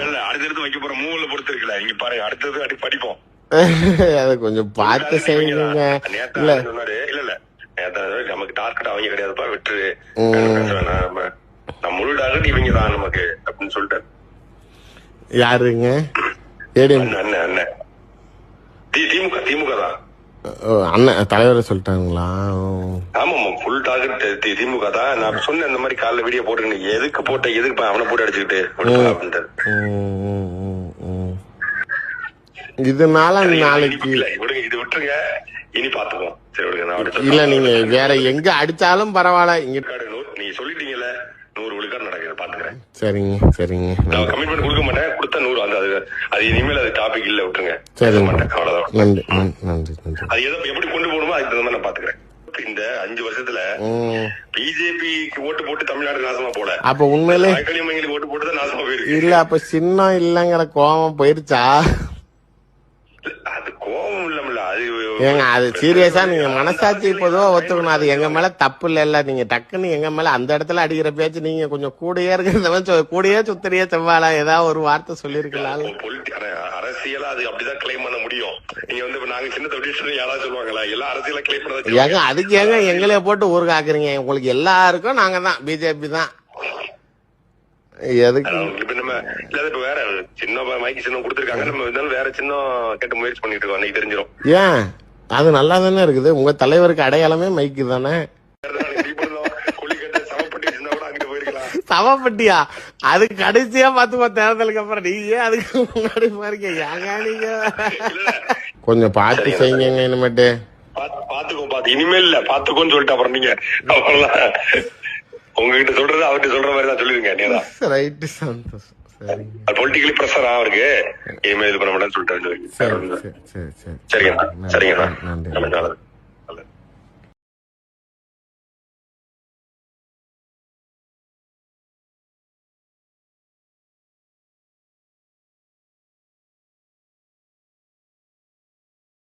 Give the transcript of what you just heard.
இல்ல அடுத்தடுத்து வைக்க போற மூவில பொறுத்து இருக்குல்ல, நீங்க பாருங்க அடுத்தது அடி படிப்போம். அத கொஞ்சம் பார்த்து செய்யுங்க. இல்ல சொன்னாரு, இல்ல இல்ல நமக்கு டார்கெட் அவங்க கிடையாதுப்பா, விட்டு நம்ம முழு டார்கெட் இவங்க தான் நமக்கு அப்படின்னு சொல்லிட்டாரு. யாருங்க? அண்ணன் அண்ணன் திமுக திமுக தான் அண்ணன் தலைவர் சொல்லிட்டாங்களா? ஆமா ஃபுல் டார்கெட் திமுக தான். நான் சொன்னேன் இந்த மாதிரி காலைல வீடியோ போட்டு எதுக்கு போட்ட, எதுக்கு அவனை போட்டு அடிச்சுக்கிட்டு அப்படின்ட்டு. இதனால நாளைக்கு விடுங்க, இது விட்டுருங்க, இனி பாத்துக்குவோம். சரி விடுங்க. இல்ல நீங்க வேற எங்க அடிச்சாலும் பரவாயில்ல, இங்க நீ சொல்லிட்டீங்கல்ல 100 விழுக்காடு நடக்குது பாத்துக்கிறேன். சரிங்க சரிங்க. நான் கமிட்மெண்ட் கொடுக்க மாட்டேன், கொடுத்தா 100 அது இனிமேல் அது டாபிக் இல்ல, விட்டுருங்க. சரி மாட்டேன், அவ்வளவுதான். நன்றி நன்றி நன்றி. அது எப்படி கொண்டு போகணுமோ அதுக்கு தகுந்த மாதிரி நான் பாத்துக்கிறேன். இந்த 5 வருஷத்துல பிஜேபிக்கு ஓட்டு போட்டு தமிழ்நாடு நாசமா போல, அப்ப உண்மையிலே களிமங்களுக்கு ஓட்டு போட்டு தான் நாசமா போயிருக்கு. இல்ல அப்ப சின்னம் இல்லங்கிற கோபம் போயிருச்சா? அது கோபம் இல்லம்ல, அது ஏங்க அது சீரியஸா நீங்க மனசாட்சி பொதுவா ஒத்துக்கணும். அது எங்க மேல தப்பு இல்ல. நீங்க டக்குன்னு எங்க மேல அந்த இடத்துல அடிக்கிற பேச்சு நீங்க கொஞ்சம் கூடயே இருக்கிறத கூடயே சுத்தரியே செவ்வாழா ஏதாவது ஒரு வார்த்தை சொல்லிருக்கலாம். அரசியலா அது அப்படிதான் கிளைம் பண்ண முடியும். நீங்க வந்து நாங்க சின்ன தொழில் யாராவது சொல்லுவாங்களா? எல்லா அரசியல கிளைம் பண்ண ஏங்க அதுக்கு ஏங்க எங்களே போட்டு ஊரு காக்குறீங்க? உங்களுக்கு எல்லாருக்கும் நாங்க தான் பிஜேபி தான். எதுக்கு இப்ப வேற சின்ன மைக்கு சின்னம் கொடுத்துருக்காங்க, நம்ம இருந்தாலும் வேற சின்னம் கேட்டு முயற்சி பண்ணிட்டு இருக்கோம், அன்னைக்கு தெரிஞ்சிடும். ஏன் அது நல்லா தானே இருக்குது? உங்க தலைவருக்கு அடையாளமே மைக்கு தானே. சவப்பட்டியா? அது கடைசியா பாத்துக்கோ தேர்தலுக்கு அப்புறம். நீங்க அதுக்கு முன்னாடி பாருங்க. ஏங்க நீங்க கொஞ்சம் பார்த்து செய்யுங்க இனிமேட்டு. பாத்துக்கோ இனிமேல் இல்ல பாத்துக்கோன்னு சொல்லிட்டு அப்புறம் நீங்க அவ்வளவுதான். உங்ககிட்ட சொல்றது அவர்கிட்ட சொல்ற மாதிரி தான் சொல்லிருங்க. ரைட்டு சந்தோஷம். சரி பொலிட்டிக்கலி பிரஷர் அவருக்கு இனிமேல் இது பண்ண மாட்டேன்னு சொல்லிட்டு. சரிங்க சரிங்க.